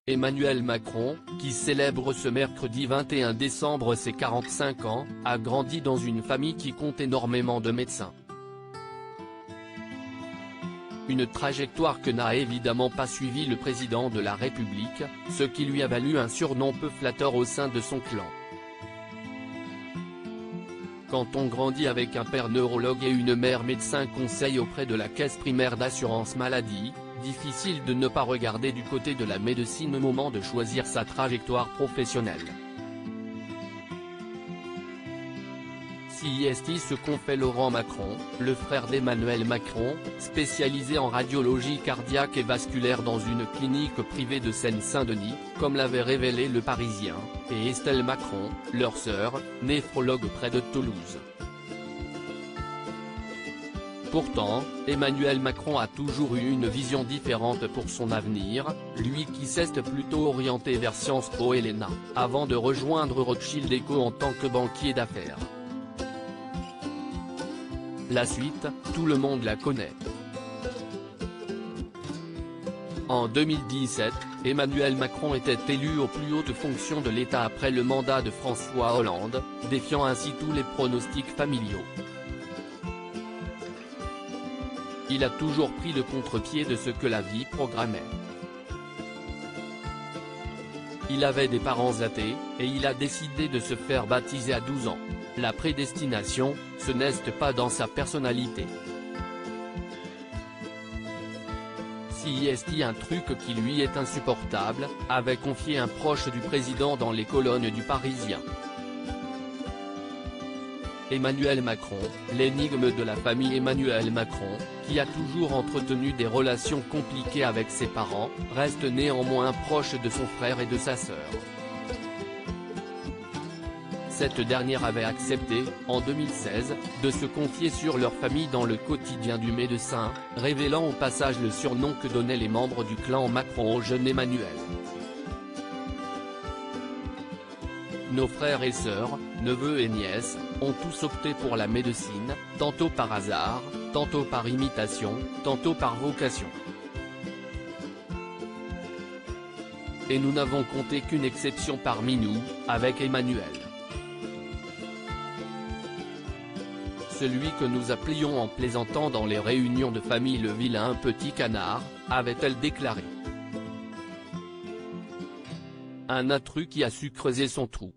Emmanuel Macron, qui célèbre ce mercredi 21 décembre ses 45 ans, a grandi dans une famille qui compte énormément de médecins. Une trajectoire que n'a évidemment pas suivi le président de la République, ce qui lui a valu un surnom peu flatteur au sein de son clan. Quand on grandit avec un père neurologue et une mère médecin conseil auprès de la caisse primaire d'assurance maladie, difficile de ne pas regarder du côté de la médecine au moment de choisir sa trajectoire professionnelle. C'est ce qu'ont fait Laurent Macron, le frère d'Emmanuel Macron, spécialisé en radiologie cardiaque et vasculaire dans une clinique privée de Seine-Saint-Denis, comme l'avait révélé Le Parisien, et Estelle Macron, leur sœur, néphrologue près de Toulouse. Pourtant, Emmanuel Macron a toujours eu une vision différente pour son avenir, lui qui s'est plutôt orienté vers Sciences Po et l'ENA, avant de rejoindre Rothschild & Co en tant que banquier d'affaires. La suite, tout le monde la connaît. En 2017, Emmanuel Macron était élu aux plus hautes fonctions de l'État après le mandat de François Hollande, défiant ainsi tous les pronostics familiaux. Il a toujours pris le contre-pied de ce que la vie programmait. Il avait des parents athées, et il a décidé de se faire baptiser à 12 ans. La prédestination, ce n'est pas dans sa personnalité. C'est un truc qui lui est insupportable, avait confié un proche du président dans les colonnes du Parisien. Emmanuel Macron, l'énigme de la famille Emmanuel Macron, qui a toujours entretenu des relations compliquées avec ses parents, reste néanmoins proche de son frère et de sa sœur. Cette dernière avait accepté, en 2016, de se confier sur leur famille dans le quotidien du médecin, révélant au passage le surnom que donnaient les membres du clan Macron au jeune Emmanuel. Nos frères et sœurs, neveux et nièces, ont tous opté pour la médecine, tantôt par hasard, tantôt par imitation, tantôt par vocation. Et nous n'avons compté qu'une exception parmi nous, avec Emmanuel. Celui que nous appelions en plaisantant dans les réunions de famille le vilain petit canard, avait-elle déclaré. Un intrus qui a su creuser son trou.